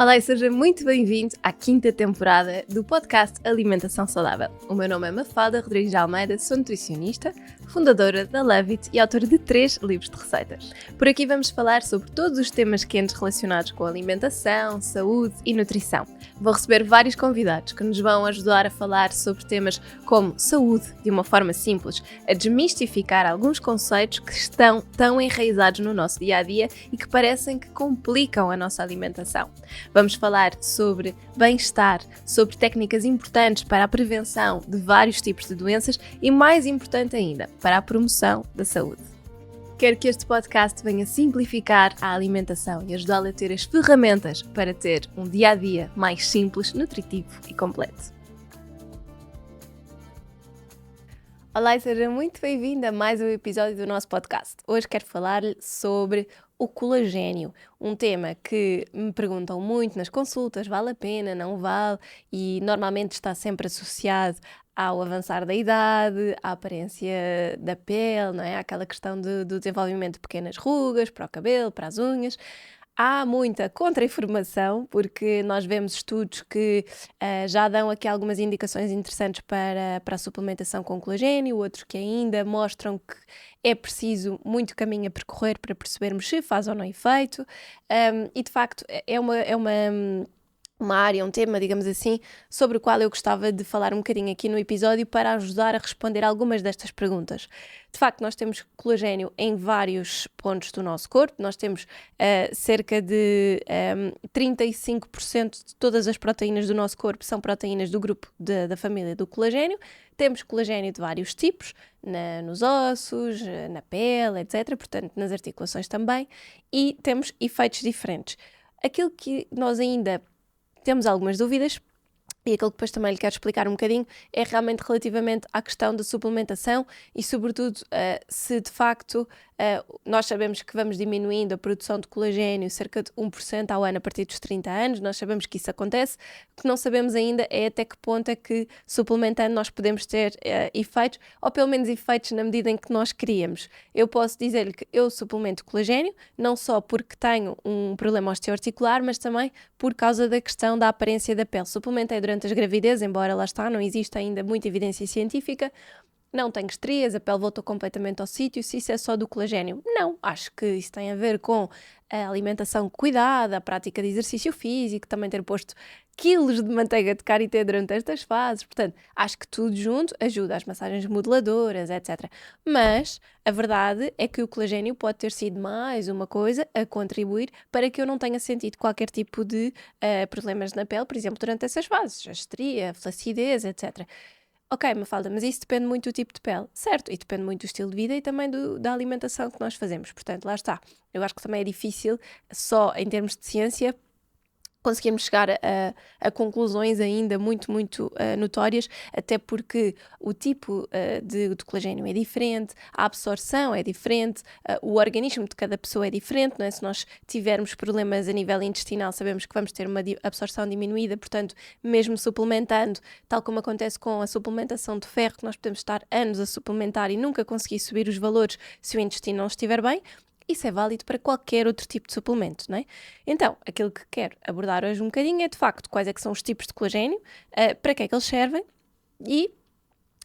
Olá e seja muito bem-vindo à 5ª temporada do podcast Alimentação Saudável. O meu nome é Mafalda Rodrigues de Almeida, sou nutricionista, fundadora da Love It e autora de 3 livros de receitas. Por aqui vamos falar sobre todos os temas quentes relacionados com alimentação, saúde e nutrição. Vou receber vários convidados que nos vão ajudar a falar sobre temas como saúde de uma forma simples, a desmistificar alguns conceitos que estão tão enraizados no nosso dia-a-dia e que parecem que complicam a nossa alimentação. Vamos falar sobre bem-estar, sobre técnicas importantes para a prevenção de vários tipos de doenças e, mais importante ainda, para a promoção da saúde. Quero que este podcast venha simplificar a alimentação e ajudá-la a ter as ferramentas para ter um dia-a-dia mais simples, nutritivo e completo. Olá e seja muito bem-vinda a mais um episódio do nosso podcast. Hoje quero falar-lhe sobre o colagênio, um tema que me perguntam muito nas consultas, vale a pena, não vale, e normalmente está sempre associado ao avançar da idade, à aparência da pele, não é? Aquela questão do desenvolvimento de pequenas rugas para o cabelo, para as unhas. Há muita contra-informação, porque nós vemos estudos que já dão aqui algumas indicações interessantes para a suplementação com colagênio, outros que ainda mostram que é preciso muito caminho a percorrer para percebermos se faz ou não efeito, e de facto é uma área, um tema, digamos assim, sobre o qual eu gostava de falar um bocadinho aqui no episódio para ajudar a responder algumas destas perguntas. De facto, nós temos colagênio em vários pontos do nosso corpo, nós temos cerca de 35% de todas as proteínas do nosso corpo são proteínas do grupo da família do colagênio. Temos colagênio de vários tipos, nos ossos, na pele, etc., portanto nas articulações também, e temos efeitos diferentes. Aquilo que nós ainda temos algumas dúvidas, e aquilo que depois também lhe quero explicar um bocadinho, é realmente relativamente à questão da suplementação e, sobretudo, se de facto nós sabemos que vamos diminuindo a produção de colagênio cerca de 1% ao ano a partir dos 30 anos, nós sabemos que isso acontece. O que não sabemos ainda é até que ponto é que suplementando nós podemos ter efeitos, ou pelo menos efeitos na medida em que nós queríamos. Eu posso dizer-lhe que eu suplemento colagênio, não só porque tenho um problema osteoarticular, mas também por causa da questão da aparência da pele. Suplementei durante as gravidezes, embora lá está, não existe ainda muita evidência científica. Não tenho estrias, a pele voltou completamente ao sítio. Se isso é só do colagênio, não. Acho que isso tem a ver com a alimentação cuidada, a prática de exercício físico, também ter posto quilos de manteiga de karité durante estas fases. Portanto, acho que tudo junto ajuda, as massagens modeladoras, etc. Mas a verdade é que o colagênio pode ter sido mais uma coisa a contribuir para que eu não tenha sentido qualquer tipo de problemas na pele, por exemplo, durante essas fases, a estria, a flacidez, etc. Ok, Mafalda, mas isso depende muito do tipo de pele, certo? E depende muito do estilo de vida e também da alimentação que nós fazemos. Portanto, lá está. Eu acho que também é difícil, só em termos de ciência, conseguirmos chegar a conclusões ainda muito notórias, até porque o tipo de colagênio é diferente, a absorção é diferente, o organismo de cada pessoa é diferente, não é? Se nós tivermos problemas a nível intestinal, sabemos que vamos ter uma absorção diminuída, portanto, mesmo suplementando, tal como acontece com a suplementação de ferro, que nós podemos estar anos a suplementar e nunca conseguir subir os valores se o intestino não estiver bem. Isso é válido para qualquer outro tipo de suplemento, não é? Então, aquilo que quero abordar hoje um bocadinho é, de facto, quais é que são os tipos de colagênio, para que é que eles servem e,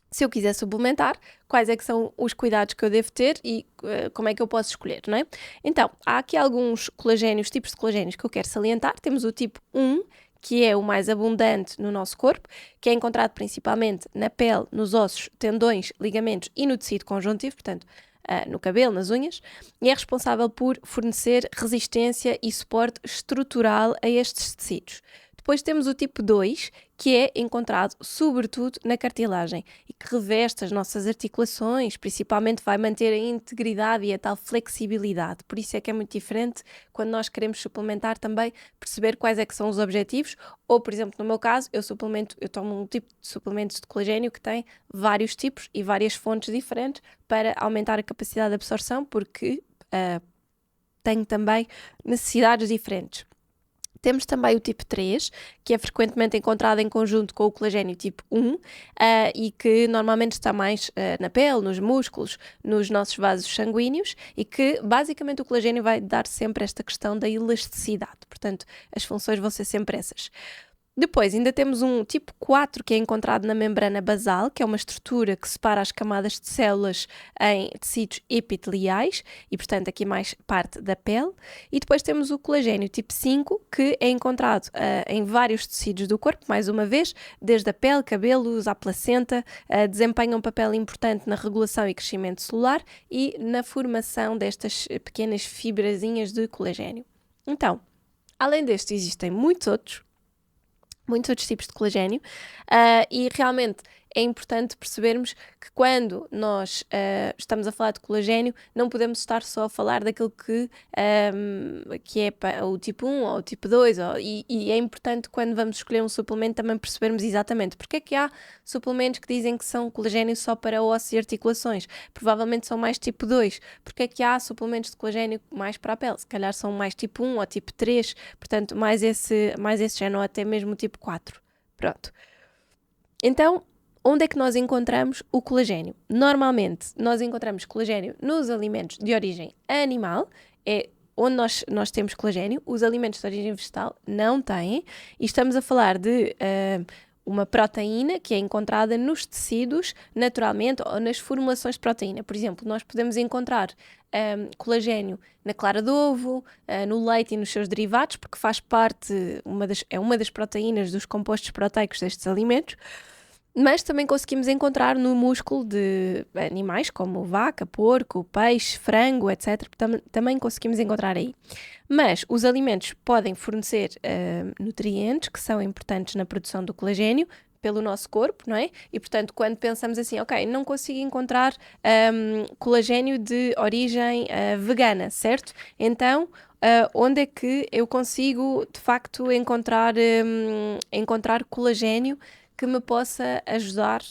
se eu quiser suplementar, quais é que são os cuidados que eu devo ter e como é que eu posso escolher, não é? Então, há aqui alguns colagênios, tipos de colagênios que eu quero salientar. Temos o tipo 1, que é o mais abundante no nosso corpo, que é encontrado principalmente na pele, nos ossos, tendões, ligamentos e no tecido conjuntivo, portanto, no cabelo, nas unhas, e é responsável por fornecer resistência e suporte estrutural a estes tecidos. Depois temos o tipo 2, que é encontrado sobretudo na cartilagem e que reveste as nossas articulações, principalmente vai manter a integridade e a tal flexibilidade. Por isso é que é muito diferente quando nós queremos suplementar também, perceber quais é que são os objetivos, ou, por exemplo, no meu caso, eu tomo um tipo de suplementos de colagênio que tem vários tipos e várias fontes diferentes para aumentar a capacidade de absorção, porque tenho também necessidades diferentes. Temos também o tipo 3, que é frequentemente encontrado em conjunto com o colagênio tipo 1 e que normalmente está mais na pele, nos músculos, nos nossos vasos sanguíneos e que basicamente o colagênio vai dar sempre esta questão da elasticidade. Portanto, as funções vão ser sempre essas. Depois, ainda temos um tipo 4 que é encontrado na membrana basal, que é uma estrutura que separa as camadas de células em tecidos epiteliais e, portanto, aqui mais parte da pele. E depois temos o colagênio tipo 5, que é encontrado em vários tecidos do corpo, mais uma vez, desde a pele, cabelos à placenta, desempenha um papel importante na regulação e crescimento celular e na formação destas pequenas fibrazinhas de colagênio. Então, além deste, existem muitos outros tipos de colagênio e realmente é importante percebermos que quando nós estamos a falar de colagênio não podemos estar só a falar daquilo que é o tipo 1 ou o tipo 2 e é importante quando vamos escolher um suplemento também percebermos exatamente porque é que há suplementos que dizem que são colagênio só para ossos e articulações, provavelmente são mais tipo 2, porque é que há suplementos de colagênio mais para a pele, se calhar são mais tipo 1 ou tipo 3, portanto mais esse género ou até mesmo tipo 4. Pronto. Então, onde é que nós encontramos o colagênio? Normalmente, nós encontramos colagênio nos alimentos de origem animal, é onde nós temos colagênio. Os alimentos de origem vegetal não têm, e estamos a falar de uma proteína que é encontrada nos tecidos naturalmente ou nas formulações de proteína. Por exemplo, nós podemos encontrar colagênio na clara de ovo, no leite e nos seus derivados, porque faz parte, é uma das proteínas dos compostos proteicos destes alimentos. Mas também conseguimos encontrar no músculo de animais como vaca, porco, peixe, frango, etc. Também conseguimos encontrar aí. Mas os alimentos podem fornecer nutrientes que são importantes na produção do colagênio pelo nosso corpo, não é? E, portanto, quando pensamos assim, ok, não consigo encontrar colagênio de origem vegana, certo? Então, onde é que eu consigo, de facto, encontrar colagênio que me possa ajudar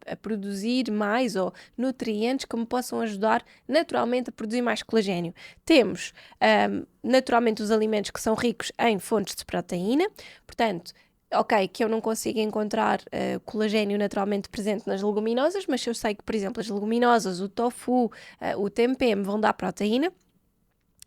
a produzir mais ou nutrientes que me possam ajudar naturalmente a produzir mais colagênio. Temos naturalmente os alimentos que são ricos em fontes de proteína, portanto, ok, que eu não consigo encontrar colagênio naturalmente presente nas leguminosas, mas eu sei que, por exemplo, as leguminosas, o tofu, o tempê me vão dar proteína.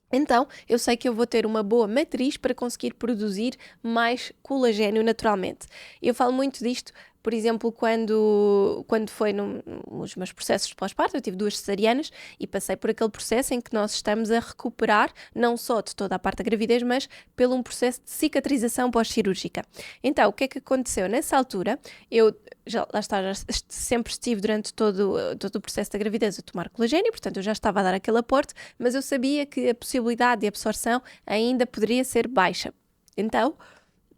Então, eu sei que eu vou ter uma boa matriz para conseguir produzir mais colagênio naturalmente. Eu falo muito disto, por exemplo, quando foi nos meus processos de pós-parto, eu tive 2 cesarianas e passei por aquele processo em que nós estamos a recuperar, não só de toda a parte da gravidez, mas pelo um processo de cicatrização pós-cirúrgica. Então, o que é que aconteceu? Nessa altura, eu já sempre estive durante todo o processo da gravidez a tomar colagênio, portanto eu já estava a dar aquele aporte, mas eu sabia que a possibilidade de absorção ainda poderia ser baixa. Então,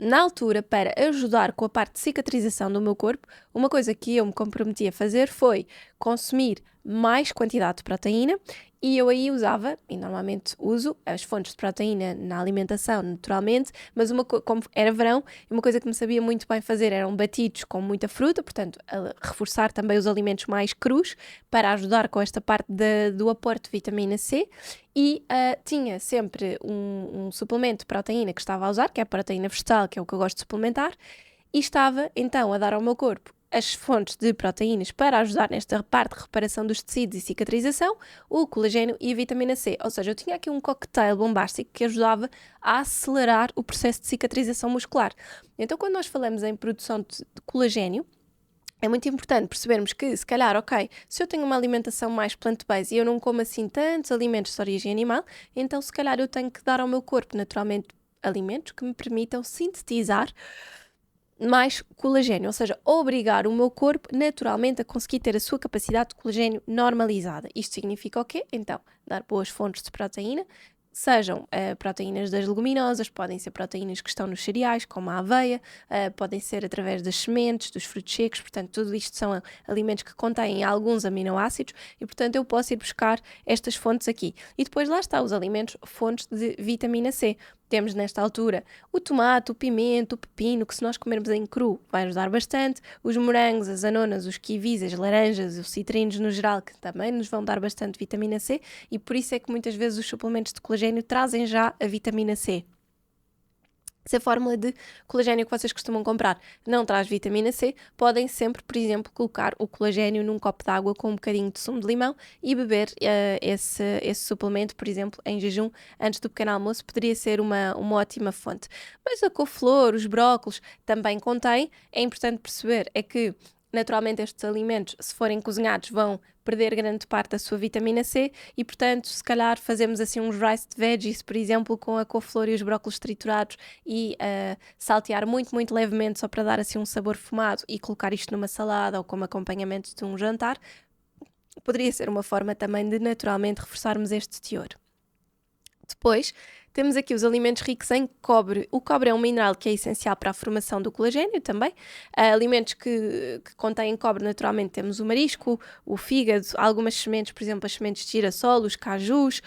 na altura, para ajudar com a parte de cicatrização do meu corpo, uma coisa que eu me comprometi a fazer foi consumir mais quantidade de proteína e eu aí usava, e normalmente uso, as fontes de proteína na alimentação naturalmente, mas como era verão, uma coisa que me sabia muito bem fazer eram batidos com muita fruta, portanto, a reforçar também os alimentos mais crus para ajudar com esta parte do aporte de vitamina C e tinha sempre um suplemento de proteína que estava a usar, que é a proteína vegetal, que é o que eu gosto de suplementar, e estava então a dar ao meu corpo as fontes de proteínas para ajudar nesta parte de reparação dos tecidos e cicatrização, o colagênio e a vitamina C. Ou seja, eu tinha aqui um cocktail bombástico que ajudava a acelerar o processo de cicatrização muscular. Então, quando nós falamos em produção de colagênio, é muito importante percebermos que, se calhar, ok, se eu tenho uma alimentação mais plant-based e eu não como assim tantos alimentos de origem animal, então se calhar eu tenho que dar ao meu corpo naturalmente alimentos que me permitam sintetizar mais colagênio, ou seja, obrigar o meu corpo naturalmente a conseguir ter a sua capacidade de colagênio normalizada. Isto significa o quê? Então, dar boas fontes de proteína, sejam proteínas das leguminosas, podem ser proteínas que estão nos cereais, como a aveia, podem ser através das sementes, dos frutos secos, portanto, tudo isto são alimentos que contêm alguns aminoácidos e, portanto, eu posso ir buscar estas fontes aqui. E depois lá está os alimentos, fontes de vitamina C. Temos nesta altura o tomate, o pimento, o pepino, que se nós comermos em cru vai ajudar bastante, os morangos, as anonas, os kiwis, as laranjas, os citrinos no geral, que também nos vão dar bastante vitamina C e por isso é que muitas vezes os suplementos de colagênio trazem já a vitamina C. Se a fórmula de colagênio que vocês costumam comprar não traz vitamina C, podem sempre, por exemplo, colocar o colagênio num copo de água com um bocadinho de sumo de limão e beber esse suplemento, por exemplo, em jejum, antes do pequeno almoço, poderia ser uma ótima fonte. Mas a couve-flor, os brócolos, também contém. É importante perceber é que naturalmente estes alimentos, se forem cozinhados, vão perder grande parte da sua vitamina C e, portanto, se calhar fazemos assim uns rice veggies, por exemplo, com a couve-flor e os brócolos triturados e saltear muito, muito levemente só para dar assim um sabor fumado e colocar isto numa salada ou como acompanhamento de um jantar, poderia ser uma forma também de naturalmente reforçarmos este teor. Depois, temos aqui os alimentos ricos em cobre. O cobre é um mineral que é essencial para a formação do colagênio também. Alimentos que contêm cobre, naturalmente, temos o marisco, o fígado, algumas sementes, por exemplo, as sementes de girassol, os cajus,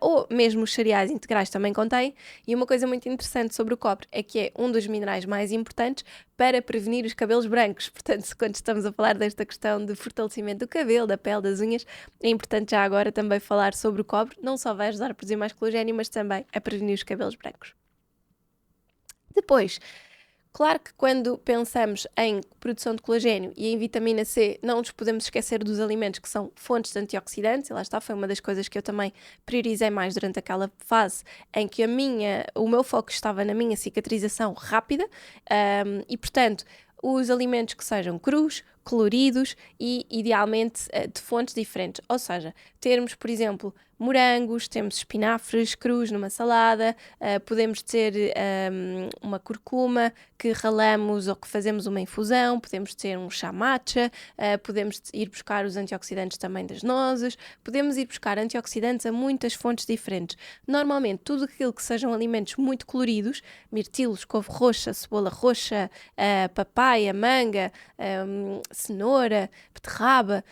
ou mesmo os cereais integrais também contêm. E uma coisa muito interessante sobre o cobre é que é um dos minerais mais importantes para prevenir os cabelos brancos. Portanto, quando estamos a falar desta questão de fortalecimento do cabelo, da pele, das unhas, é importante já agora também falar sobre o cobre. Não só vai ajudar a produzir mais colagênio, mas também a prevenir os cabelos brancos. Depois, claro que quando pensamos em produção de colagênio e em vitamina C, não nos podemos esquecer dos alimentos que são fontes de antioxidantes, e lá está, foi uma das coisas que eu também priorizei mais durante aquela fase em que o meu foco estava na minha cicatrização rápida, e portanto, os alimentos que sejam crus, coloridos e idealmente de fontes diferentes, ou seja, termos, por exemplo, morangos, temos espinafres crus numa salada, podemos ter uma curcuma que ralamos ou que fazemos uma infusão, podemos ter um chá matcha, podemos ir buscar os antioxidantes também das nozes, podemos ir buscar antioxidantes a muitas fontes diferentes. Normalmente, tudo aquilo que sejam alimentos muito coloridos, mirtilos, couve roxa, cebola roxa, papaya, manga, cenoura, beterraba,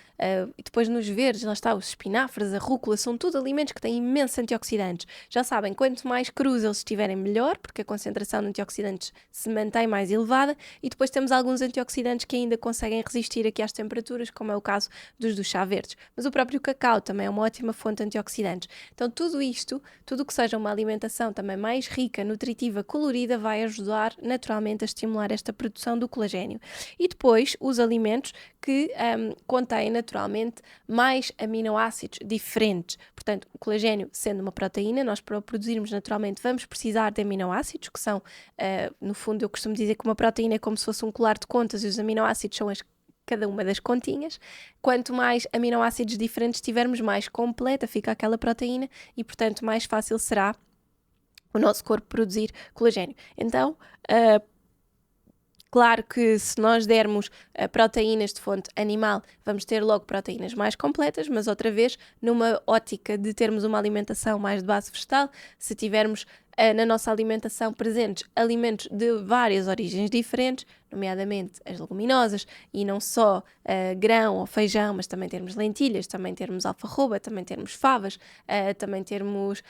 e depois nos verdes, lá está, os espinafres, a rúcula, são tudo alimentos que têm imensos antioxidantes. Já sabem, quanto mais crus eles estiverem, melhor, porque a concentração de antioxidantes se mantém mais elevada, e depois temos alguns antioxidantes que ainda conseguem resistir aqui às temperaturas, como é o caso dos do chá verdes. Mas o próprio cacau também é uma ótima fonte de antioxidantes. Então tudo isto, tudo que seja uma alimentação também mais rica, nutritiva, colorida, vai ajudar naturalmente a estimular esta produção do colagênio. E depois os alimentos que contêm naturalmente mais aminoácidos diferentes. Portanto, o colagênio sendo uma proteína, nós para o produzirmos naturalmente vamos precisar de aminoácidos, que são, no fundo eu costumo dizer que uma proteína é como se fosse um colar de contas e os aminoácidos são cada uma das continhas. Quanto mais aminoácidos diferentes tivermos, mais completa fica aquela proteína e, portanto, mais fácil será o nosso corpo produzir colagênio. Então, claro que se nós dermos proteínas de fonte animal, vamos ter logo proteínas mais completas, mas outra vez, numa ótica de termos uma alimentação mais de base vegetal, se tivermos na nossa alimentação presentes alimentos de várias origens diferentes, nomeadamente as leguminosas, e não só grão ou feijão, mas também termos lentilhas, também termos alfarroba, também termos favas, também termos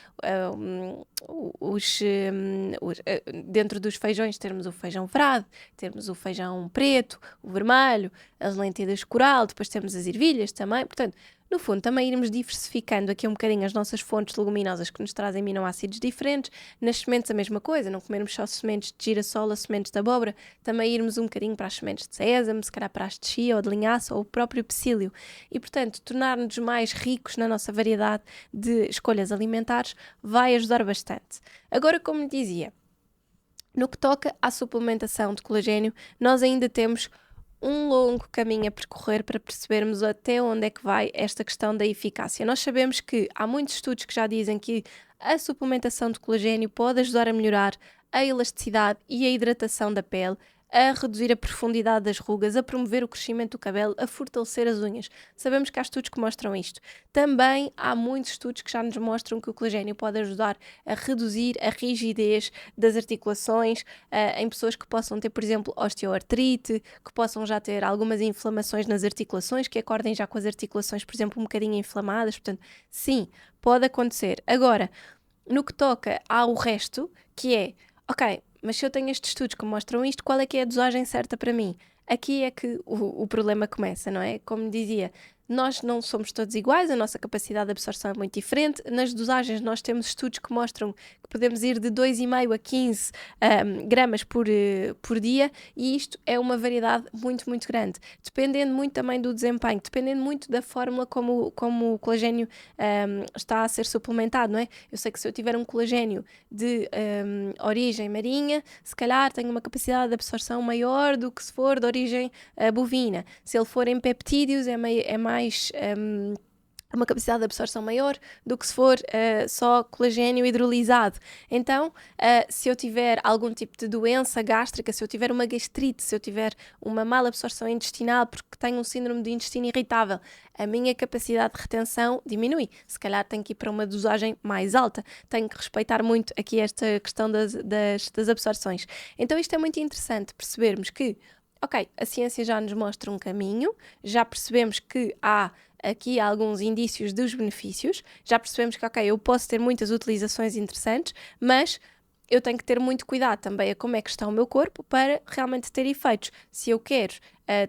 dentro dos feijões termos o feijão frade, temos o feijão preto, o vermelho, as lentilhas de coral, depois temos as ervilhas também, portanto, no fundo, também irmos diversificando aqui um bocadinho as nossas fontes leguminosas que nos trazem aminoácidos diferentes. Nas sementes a mesma coisa, não comermos só sementes de girassol ou sementes de abóbora, também irmos um bocadinho para as sementes de sésamo, se calhar para as de chia ou de linhaça ou o próprio psyllium. E, portanto, tornar-nos mais ricos na nossa variedade de escolhas alimentares vai ajudar bastante. Agora, como lhe dizia, no que toca à suplementação de colagênio, nós ainda temos um longo caminho a percorrer para percebermos até onde é que vai esta questão da eficácia. Nós sabemos que há muitos estudos que já dizem que a suplementação de colagênio pode ajudar a melhorar a elasticidade e a hidratação da pele, a reduzir a profundidade das rugas, a promover o crescimento do cabelo, a fortalecer as unhas. Sabemos que há estudos que mostram isto. Também há muitos estudos que já nos mostram que o colagênio pode ajudar a reduzir a rigidez das articulações, em pessoas que possam ter, por exemplo, osteoartrite, que possam já ter algumas inflamações nas articulações, que acordem já com as articulações, por exemplo, um bocadinho inflamadas. Portanto, sim, pode acontecer. Agora, no que toca ao resto, que é, ok, mas se eu tenho estes estudos que mostram isto, qual é que é a dosagem certa para mim? Aqui é que o problema começa, não é? Como dizia, nós não somos todos iguais, a nossa capacidade de absorção é muito diferente. Nas dosagens nós temos estudos que mostram que podemos ir de 2,5 a 15 gramas por dia, e isto é uma variedade muito, muito grande, dependendo muito também do desempenho, dependendo muito da fórmula como o colagênio está a ser suplementado, não é? Eu sei que se eu tiver um colagênio de origem marinha, se calhar tenho uma capacidade de absorção maior do que se for de origem bovina. Se ele for em peptídeos, é mais uma capacidade de absorção maior do que se for só colagênio hidrolisado. Então, se eu tiver algum tipo de doença gástrica, se eu tiver uma gastrite, se eu tiver uma mala absorção intestinal porque tenho um síndrome de intestino irritável, a minha capacidade de retenção diminui. Se calhar tenho que ir para uma dosagem mais alta. Tenho que respeitar muito aqui esta questão das absorções. Então, isto é muito interessante percebermos que, ok, a ciência já nos mostra um caminho, já percebemos que há aqui alguns indícios dos benefícios, já percebemos que, ok, eu posso ter muitas utilizações interessantes, mas eu tenho que ter muito cuidado também a como é que está o meu corpo para realmente ter efeitos. Se eu quero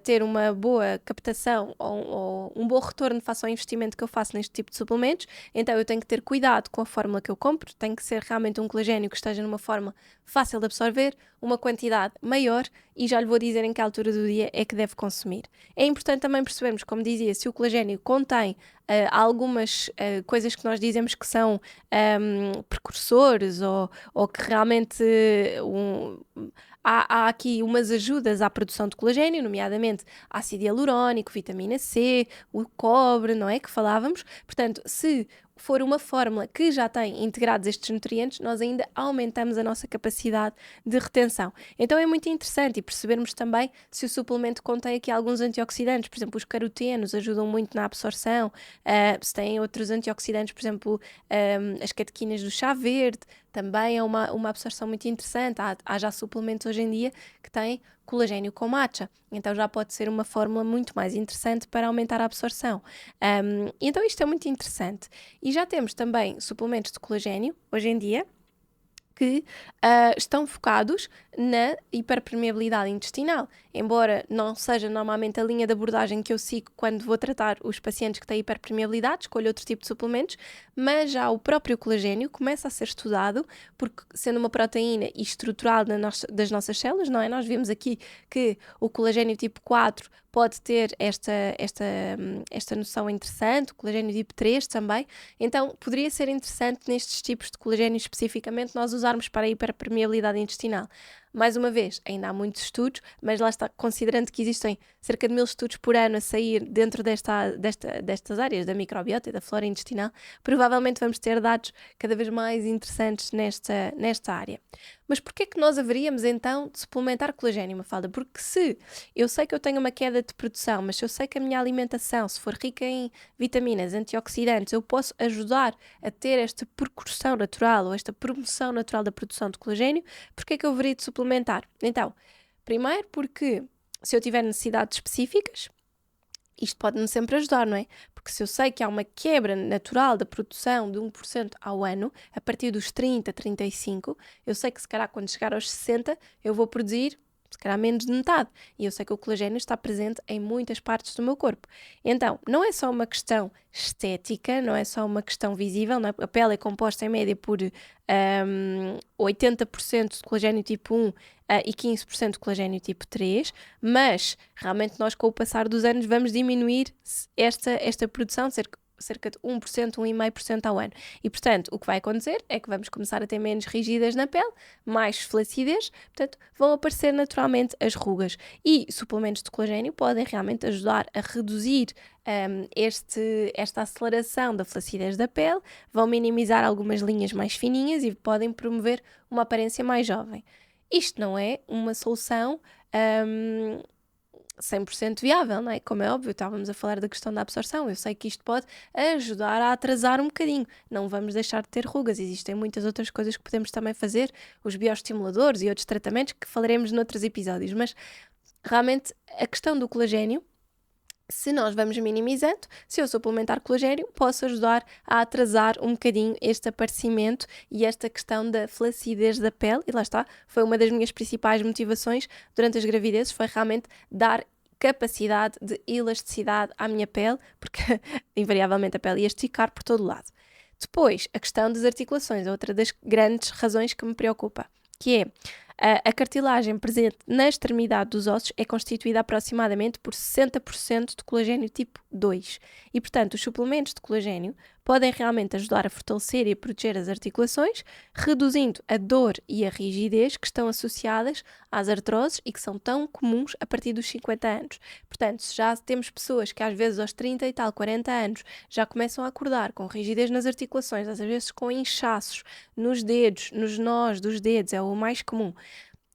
ter uma boa captação ou um bom retorno face ao investimento que eu faço neste tipo de suplementos, então eu tenho que ter cuidado com a fórmula que eu compro, tem que ser realmente um colagênio que esteja numa forma fácil de absorver, uma quantidade maior, e já lhe vou dizer em que altura do dia é que deve consumir. É importante também percebermos, como dizia, se o colagênio contém algumas coisas que nós dizemos que são precursores ou que realmente há aqui umas ajudas à produção de colagênio, nomeadamente ácido hialurónico, vitamina C, o cobre, não é? Que falávamos. Portanto, se for uma fórmula que já tem integrados estes nutrientes, nós ainda aumentamos a nossa capacidade de retenção. Então é muito interessante, e percebermos também se o suplemento contém aqui alguns antioxidantes. Por exemplo, os carotenos ajudam muito na absorção, se têm outros antioxidantes, por exemplo, as catequinas do chá verde, também é uma absorção muito interessante. Há já suplementos hoje em dia que têm colagênio com matcha, então já pode ser uma fórmula muito mais interessante para aumentar a absorção. Então isto é muito interessante. E já temos também suplementos de colagênio, hoje em dia, que estão focados na hiperpermeabilidade intestinal. Embora não seja normalmente a linha de abordagem que eu sigo quando vou tratar os pacientes que têm hiperpermeabilidade, escolho outro tipo de suplementos, mas já o próprio colagênio começa a ser estudado, porque sendo uma proteína e estrutural das nossas células, não é? Nós vimos aqui que o colagênio tipo 4 pode ter esta noção interessante, o colagênio tipo 3 também. Então, poderia ser interessante nestes tipos de colagênio especificamente nós usarmos para a hiperpermeabilidade intestinal. Mais uma vez, ainda há muitos estudos, mas lá está, considerando que existem cerca de 1000 estudos por ano a sair dentro destas áreas da microbiota e da flora intestinal, provavelmente vamos ter dados cada vez mais interessantes nesta área. Mas porquê é que nós haveríamos então de suplementar colagênio, Mafalda? Porque se eu sei que eu tenho uma queda de produção, mas se eu sei que a minha alimentação, se for rica em vitaminas, antioxidantes, eu posso ajudar a ter esta percussão natural ou esta promoção natural da produção de colagênio, porquê é que eu haveria de suplementar? Então, primeiro porque se eu tiver necessidades específicas, isto pode-me sempre ajudar, não é? Porque se eu sei que há uma quebra natural da produção de 1% ao ano, a partir dos 30, 35, eu sei que se calhar quando chegar aos 60 eu vou produzir se calhar menos de metade. E eu sei que o colagênio está presente em muitas partes do meu corpo. Então, não é só uma questão estética, não é só uma questão visível, não é? A pele é composta em média por 80% de colagênio tipo 1 e 15% de colagênio tipo 3, mas realmente nós com o passar dos anos vamos diminuir esta produção, cerca de 1%, 1,5% ao ano. E, portanto, o que vai acontecer é que vamos começar a ter menos rigidez na pele, mais flacidez, portanto, vão aparecer naturalmente as rugas. E suplementos de colagênio podem realmente ajudar a reduzir esta aceleração da flacidez da pele, vão minimizar algumas linhas mais fininhas e podem promover uma aparência mais jovem. Isto não é uma solução 100% viável, não é? Como é óbvio, estávamos a falar da questão da absorção. Eu sei que isto pode ajudar a atrasar um bocadinho. Não vamos deixar de ter rugas. Existem muitas outras coisas que podemos também fazer, os bioestimuladores e outros tratamentos que falaremos noutros episódios. Mas realmente a questão do colagênio, se nós vamos minimizando, se eu suplementar colagênio, posso ajudar a atrasar um bocadinho este aparecimento e esta questão da flacidez da pele. E lá está, foi uma das minhas principais motivações durante as gravidezes, foi realmente dar capacidade de elasticidade à minha pele, porque invariavelmente a pele ia esticar por todo lado. Depois, a questão das articulações, outra das grandes razões que me preocupa, que é a cartilagem presente na extremidade dos ossos é constituída aproximadamente por 60% de colagênio tipo 2 e, portanto, os suplementos de colagênio podem realmente ajudar a fortalecer e a proteger as articulações, reduzindo a dor e a rigidez que estão associadas às artroses e que são tão comuns a partir dos 50 anos. Portanto, se já temos pessoas que às vezes aos 30 e tal, 40 anos já começam a acordar com rigidez nas articulações, às vezes com inchaços nos dedos, nos nós dos dedos, é o mais comum.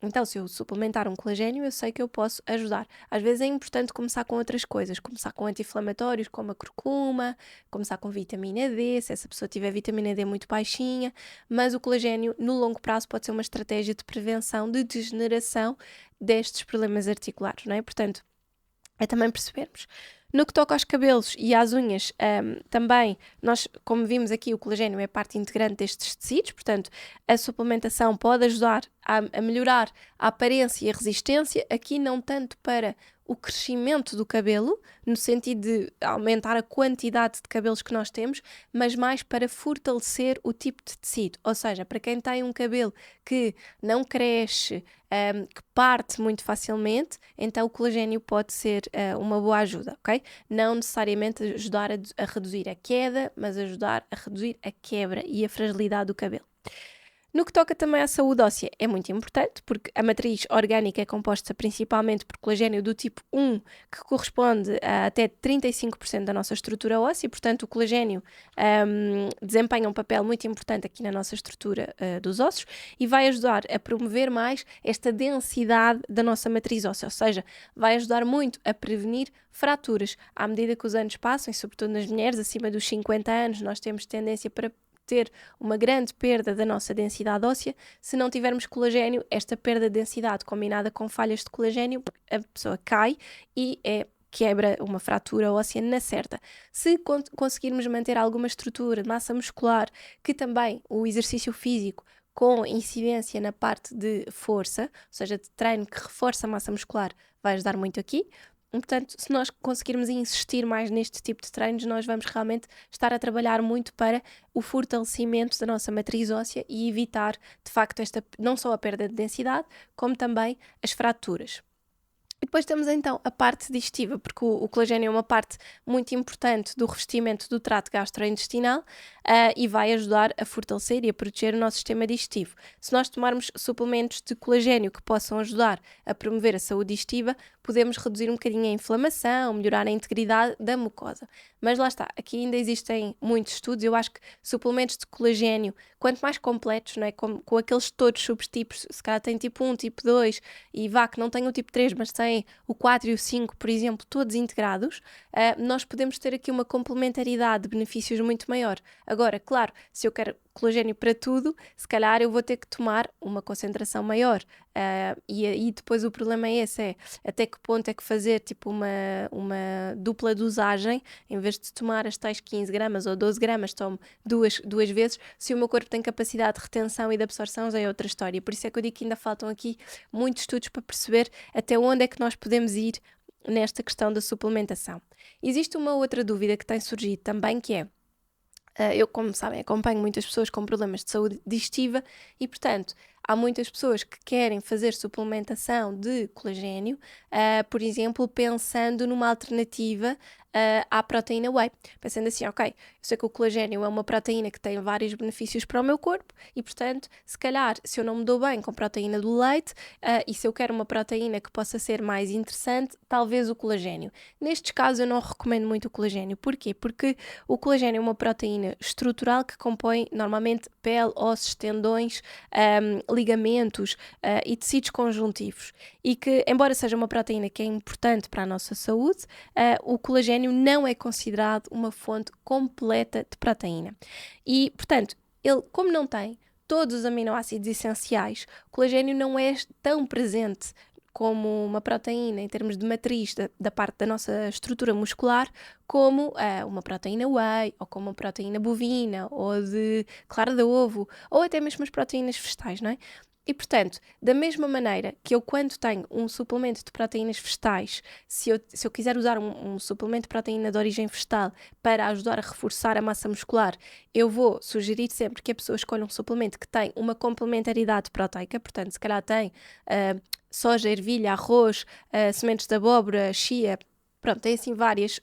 Então, se eu suplementar um colagênio, eu sei que eu posso ajudar. Às vezes é importante começar com outras coisas, começar com anti-inflamatórios, como a curcuma, começar com vitamina D, se essa pessoa tiver vitamina D muito baixinha, mas o colagênio, no longo prazo, pode ser uma estratégia de prevenção de degeneração destes problemas articulares, não é? Portanto, é também percebermos. No que toca aos cabelos e às unhas, também, nós, como vimos aqui, o colagênio é parte integrante destes tecidos, portanto, a suplementação pode ajudar a melhorar a aparência e a resistência, aqui não tanto para o crescimento do cabelo, no sentido de aumentar a quantidade de cabelos que nós temos, mas mais para fortalecer o tipo de tecido, ou seja, para quem tem um cabelo que não cresce, que parte muito facilmente, então o colagênio pode ser uma boa ajuda, ok? Não necessariamente ajudar a reduzir a queda, mas ajudar a reduzir a quebra e a fragilidade do cabelo. No que toca também à saúde óssea, é muito importante, porque a matriz orgânica é composta principalmente por colagênio do tipo 1, que corresponde a até 35% da nossa estrutura óssea, e, portanto, o colagênio desempenha um papel muito importante aqui na nossa estrutura dos ossos e vai ajudar a promover mais esta densidade da nossa matriz óssea, ou seja, vai ajudar muito a prevenir fraturas. À medida que os anos passam, e sobretudo nas mulheres acima dos 50 anos, nós temos tendência para ter uma grande perda da nossa densidade óssea. Se não tivermos colagênio, esta perda de densidade combinada com falhas de colagênio, a pessoa cai e quebra uma fratura óssea na certa. Se conseguirmos manter alguma estrutura de massa muscular, que também o exercício físico com incidência na parte de força, ou seja, de treino que reforça a massa muscular, vai ajudar muito aqui. Portanto, se nós conseguirmos insistir mais neste tipo de treinos, nós vamos realmente estar a trabalhar muito para o fortalecimento da nossa matriz óssea e evitar, de facto, não só a perda de densidade, como também as fraturas. E depois temos então a parte digestiva, porque o colagênio é uma parte muito importante do revestimento do trato gastrointestinal e vai ajudar a fortalecer e a proteger o nosso sistema digestivo. Se nós tomarmos suplementos de colagênio que possam ajudar a promover a saúde digestiva, podemos reduzir um bocadinho a inflamação, melhorar a integridade da mucosa. Mas lá está, aqui ainda existem muitos estudos. Eu acho que suplementos de colagênio, quanto mais completos, não é? com aqueles todos subtipos, se calhar tem tipo 1, tipo 2 e vá que não tem o tipo 3, mas tem o 4 e o 5, por exemplo, todos integrados, nós podemos ter aqui uma complementaridade de benefícios muito maior. Agora, claro, se eu quero colagênio para tudo, se calhar eu vou ter que tomar uma concentração maior. E aí depois o problema é esse, é até que ponto é que fazer tipo uma dupla dosagem, em vez de tomar as tais 15 gramas ou 12 gramas, tomo duas vezes. Se o meu corpo tem capacidade de retenção e de absorção, já é outra história. Por isso é que eu digo que ainda faltam aqui muitos estudos para perceber até onde é que nós podemos ir nesta questão da suplementação. Existe uma outra dúvida que tem surgido também, que é eu, como sabem, acompanho muitas pessoas com problemas de saúde digestiva e, portanto, há muitas pessoas que querem fazer suplementação de colagênio, por exemplo, pensando numa alternativa à proteína whey. Pensando assim, ok, eu sei que o colagênio é uma proteína que tem vários benefícios para o meu corpo e, portanto, se calhar, se eu não me dou bem com proteína do leite e se eu quero uma proteína que possa ser mais interessante, talvez o colagênio. Nestes casos, eu não recomendo muito o colagênio. Porquê? Porque o colagênio é uma proteína estrutural que compõe normalmente pele, ossos, tendões, ligamentos e tecidos conjuntivos e que, embora seja uma proteína que é importante para a nossa saúde, o colagênio não é considerado uma fonte completa de proteína. E, portanto, ele, como não tem todos os aminoácidos essenciais, o colagênio não é tão presente como uma proteína em termos de matriz da parte da nossa estrutura muscular, como uma proteína whey, ou como uma proteína bovina, ou de clara de ovo, ou até mesmo as proteínas vegetais, não é? E, portanto, da mesma maneira que eu, quando tenho um suplemento de proteínas vegetais, se eu quiser usar um suplemento de proteína de origem vegetal para ajudar a reforçar a massa muscular, eu vou sugerir sempre que a pessoa escolha um suplemento que tem uma complementaridade proteica, portanto, se calhar tem soja, ervilha, arroz, sementes de abóbora, chia. Pronto, tem assim várias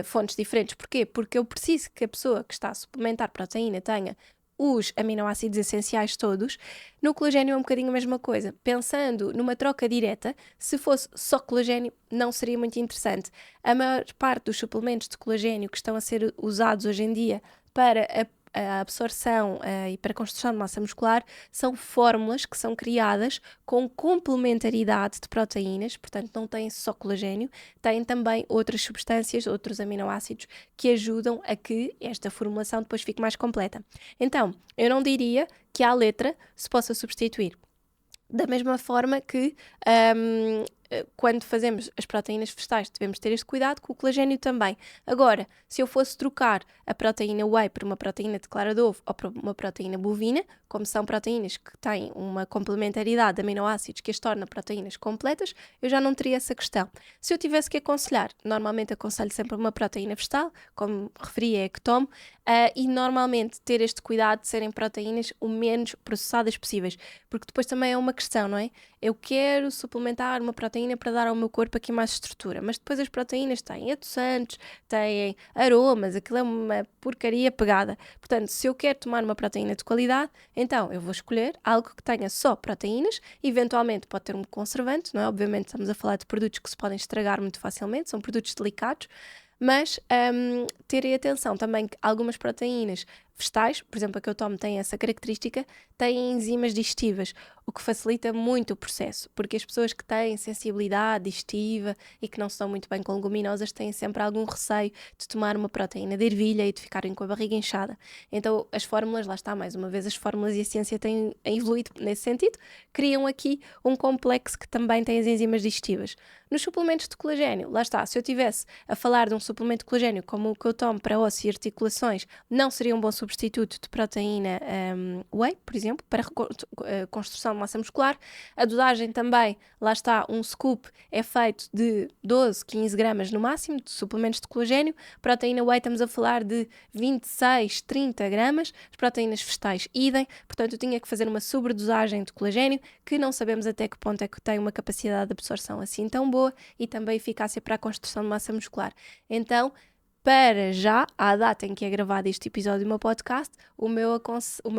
fontes diferentes. Porquê? Porque eu preciso que a pessoa que está a suplementar proteína tenha os aminoácidos essenciais todos. No colagênio é um bocadinho a mesma coisa. Pensando numa troca direta, se fosse só colagênio, não seria muito interessante. A maior parte dos suplementos de colagênio que estão a ser usados hoje em dia para a absorção e para a construção de massa muscular são fórmulas que são criadas com complementaridade de proteínas, portanto não têm só colagênio, têm também outras substâncias, outros aminoácidos que ajudam a que esta formulação depois fique mais completa. Então, eu não diria que à letra se possa substituir. Da mesma forma que quando fazemos as proteínas vegetais devemos ter este cuidado, com o colagênio também. Agora, se eu fosse trocar a proteína whey por uma proteína de clara de ovo ou por uma proteína bovina, como são proteínas que têm uma complementaridade de aminoácidos que as torna proteínas completas, eu já não teria essa questão. Se eu tivesse que aconselhar, normalmente aconselho sempre uma proteína vegetal, como referi, é a que tomo, e normalmente ter este cuidado de serem proteínas o menos processadas possíveis, porque depois também é uma questão, não é? Eu quero suplementar uma proteína para dar ao meu corpo aqui mais estrutura, mas depois as proteínas têm adoçantes, têm aromas, aquilo é uma porcaria pegada. Portanto, se eu quero tomar uma proteína de qualidade, então eu vou escolher algo que tenha só proteínas, eventualmente pode ter um conservante, não é? Obviamente estamos a falar de produtos que se podem estragar muito facilmente, são produtos delicados, mas terem atenção também que algumas proteínas vegetais, por exemplo, a que eu tomo tem essa característica, têm enzimas digestivas, o que facilita muito o processo, porque as pessoas que têm sensibilidade digestiva e que não se dão muito bem com leguminosas têm sempre algum receio de tomar uma proteína de ervilha e de ficarem com a barriga inchada. Então as fórmulas, lá está mais uma vez, as fórmulas e a ciência têm evoluído nesse sentido, criam aqui um complexo que também tem as enzimas digestivas. Nos suplementos de colagênio, lá está, se eu estivesse a falar de um suplemento de colagênio como o que eu tomo para osso e articulações, não seria um bom substituto de proteína whey, por exemplo, para construção de massa muscular. A dosagem também, lá está, um scoop é feito de 12, 15 gramas no máximo de suplementos de colagênio. Proteína whey estamos a falar de 26, 30 gramas. As proteínas vegetais idem, portanto eu tinha que fazer uma sobredosagem de colagênio que não sabemos até que ponto é que tem uma capacidade de absorção assim tão boa e também eficácia para a construção de massa muscular. Então, para já, à data em que é gravado este episódio do meu podcast, o meu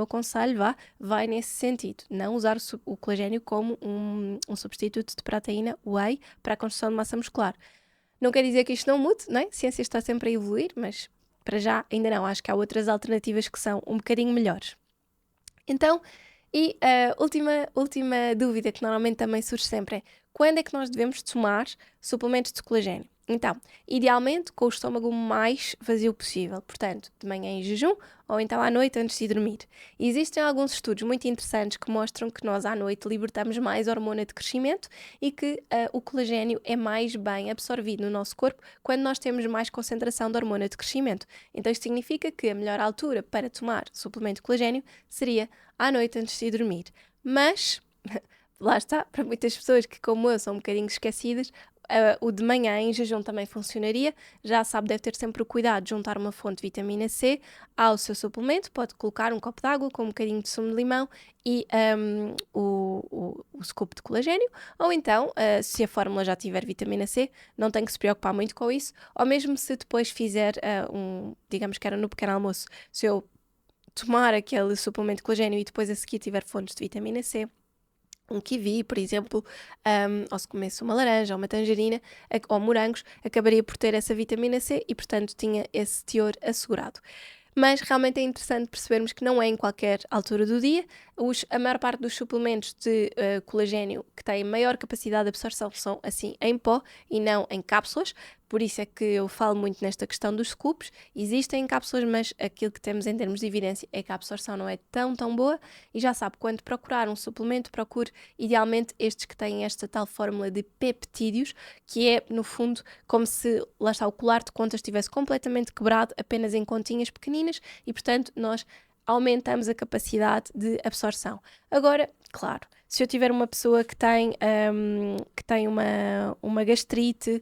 conselho vai nesse sentido. Não usar o colagênio como um substituto de proteína whey para a construção de massa muscular. Não quer dizer que isto não mude, não é? A ciência está sempre a evoluir, mas para já ainda não. Acho que há outras alternativas que são um bocadinho melhores. Então, e a última dúvida que normalmente também surge sempre é: quando é que nós devemos tomar suplementos de colagênio? Então, idealmente com o estômago mais vazio possível, portanto, de manhã em jejum ou então à noite antes de dormir. E existem alguns estudos muito interessantes que mostram que nós à noite libertamos mais hormona de crescimento e que o colagênio é mais bem absorvido no nosso corpo quando nós temos mais concentração de hormona de crescimento. Então isto significa que a melhor altura para tomar suplemento de colagênio seria à noite antes de dormir. Mas lá está, para muitas pessoas que como eu são um bocadinho esquecidas, o de manhã em jejum também funcionaria. Já sabe, deve ter sempre o cuidado de juntar uma fonte de vitamina C ao seu suplemento. Pode colocar um copo de água com um bocadinho de sumo de limão e o scoop de colagênio. Ou então, se a fórmula já tiver vitamina C, não tem que se preocupar muito com isso. Ou mesmo se depois fizer digamos que era no pequeno almoço, se eu tomar aquele suplemento de colagênio e depois a seguir tiver fontes de vitamina C, um kiwi, por exemplo, ou se comesse uma laranja ou uma tangerina ou morangos, acabaria por ter essa vitamina C e, portanto, tinha esse teor assegurado. Mas realmente é interessante percebermos que não é em qualquer altura do dia. A maior parte dos suplementos de colagênio que têm maior capacidade de absorção são assim em pó e não em cápsulas. Por isso é que eu falo muito nesta questão dos scoops. Existem cápsulas, mas aquilo que temos em termos de evidência é que a absorção não é tão boa. E já sabe, quando procurar um suplemento, procure idealmente estes que têm esta tal fórmula de peptídeos, que é, no fundo, como se, lá está, o colar de contas estivesse completamente quebrado, apenas em continhas pequeninas, e, portanto, nós aumentamos a capacidade de absorção. Agora, claro, se eu tiver uma pessoa que tem uma gastrite,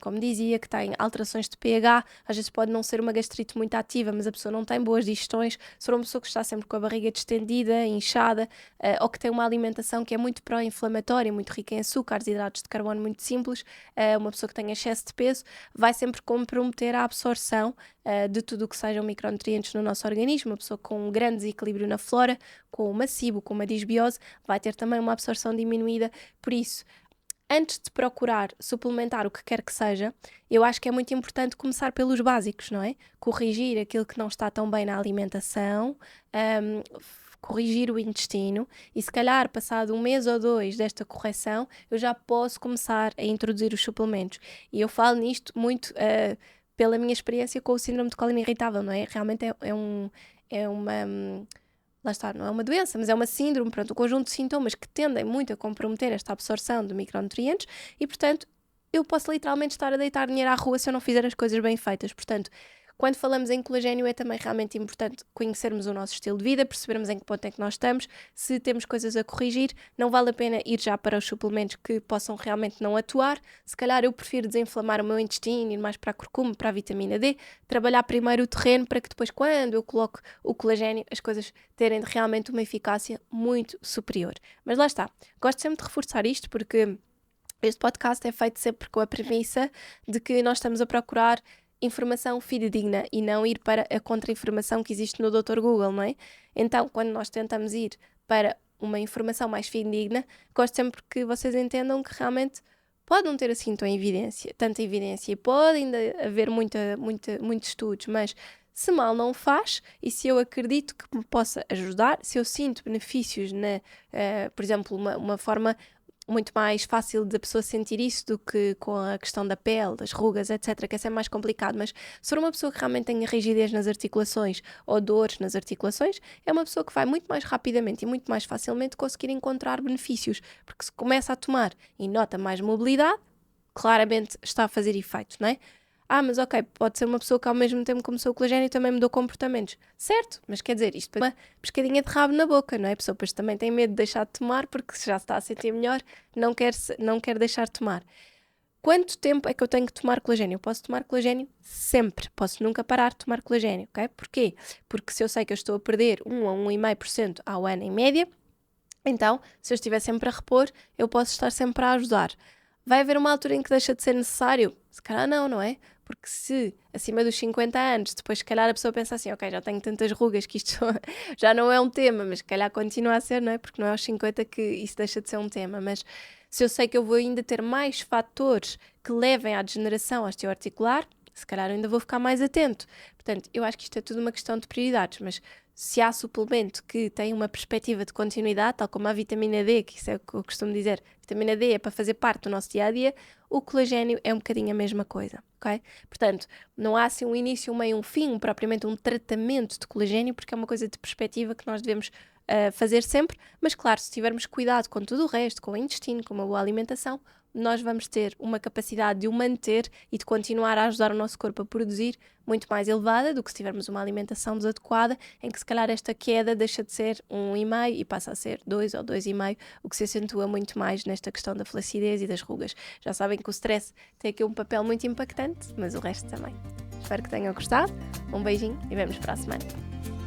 como dizia, que tem alterações de pH, às vezes pode não ser uma gastrite muito ativa, mas a pessoa não tem boas digestões, se for uma pessoa que está sempre com a barriga distendida, inchada, ou que tem uma alimentação que é muito pró-inflamatória, muito rica em açúcares, hidratos de carbono muito simples, uma pessoa que tem excesso de peso, vai sempre comprometer a absorção de tudo o que sejam micronutrientes no nosso organismo. Uma pessoa com um grande desequilíbrio na flora, com uma SIBO, com uma disbiose, vai ter também uma absorção diminuída. Por isso, antes de procurar suplementar o que quer que seja, eu acho que é muito importante começar pelos básicos, não é? Corrigir aquilo que não está tão bem na alimentação, corrigir o intestino e se calhar passado 1 mês ou 2 desta correção, eu já posso começar a introduzir os suplementos. E eu falo nisto muito pela minha experiência com o síndrome de cólera irritável, não é? Realmente é uma... Lá está, não é uma doença, mas é uma síndrome, pronto, um conjunto de sintomas que tendem muito a comprometer esta absorção de micronutrientes e, portanto, eu posso literalmente estar a deitar dinheiro à rua se eu não fizer as coisas bem feitas. Portanto, quando falamos em colagênio é também realmente importante conhecermos o nosso estilo de vida, percebermos em que ponto é que nós estamos, se temos coisas a corrigir, não vale a pena ir já para os suplementos que possam realmente não atuar. Se calhar eu prefiro desinflamar o meu intestino, ir mais para a curcuma, para a vitamina D, trabalhar primeiro o terreno para que depois, quando eu coloco o colagênio, as coisas terem realmente uma eficácia muito superior. Mas lá está, gosto sempre de reforçar isto porque este podcast é feito sempre com a premissa de que nós estamos a procurar informação fidedigna e não ir para a contra-informação que existe no Dr. Google, não é? Então, quando nós tentamos ir para uma informação mais fidedigna, gosto sempre que vocês entendam que realmente pode não ter assim tanta evidência e pode ainda haver muitos estudos, mas se mal não faz e se eu acredito que me possa ajudar, se eu sinto benefícios por exemplo, uma forma muito mais fácil da pessoa sentir isso do que com a questão da pele, das rugas, etc, que essa é mais complicado, mas se for uma pessoa que realmente tenha rigidez nas articulações ou dores nas articulações, é uma pessoa que vai muito mais rapidamente e muito mais facilmente conseguir encontrar benefícios, porque se começa a tomar e nota mais mobilidade, claramente está a fazer efeito, não é? Mas ok, pode ser uma pessoa que ao mesmo tempo começou o colagênio e também mudou comportamentos. Certo, mas quer dizer, isto é uma pescadinha de rabo na boca, não é? A pessoa depois também tem medo de deixar de tomar porque se já se está a sentir melhor, não quer deixar de tomar. Quanto tempo é que eu tenho que tomar colagênio? Eu posso tomar colagênio sempre, posso nunca parar de tomar colagênio, ok? Porquê? Porque se eu sei que eu estou a perder 1 a 1,5% ao ano em média, então, se eu estiver sempre a repor, eu posso estar sempre a ajudar. Vai haver uma altura em que deixa de ser necessário? Se calhar não é? Porque se acima dos 50 anos, depois se calhar a pessoa pensa assim, ok, já tenho tantas rugas que isto já não é um tema, mas se calhar continua a ser, não é? Porque não é aos 50 que isso deixa de ser um tema, mas se eu sei que eu vou ainda ter mais fatores que levem à degeneração osteoarticular, se calhar eu ainda vou ficar mais atento. Portanto, eu acho que isto é tudo uma questão de prioridades, mas se há suplemento que tem uma perspectiva de continuidade, tal como a vitamina D, que isso é o que eu costumo dizer, vitamina D é para fazer parte do nosso dia-a-dia, o colagênio é um bocadinho a mesma coisa, ok? Portanto, não há assim um início, um meio, um fim, propriamente um tratamento de colagênio, porque é uma coisa de perspectiva que nós devemos fazer sempre, mas claro, se tivermos cuidado com tudo o resto, com o intestino, com uma boa alimentação, nós vamos ter uma capacidade de o manter e de continuar a ajudar o nosso corpo a produzir muito mais elevada do que se tivermos uma alimentação desadequada, em que se calhar esta queda deixa de ser 1,5 e passa a ser 2 ou 2,5, o que se acentua muito mais nesta questão da flacidez e das rugas. Já sabem que o stress tem aqui um papel muito impactante, mas o resto também. Espero que tenham gostado. Um beijinho e vemos para a semana.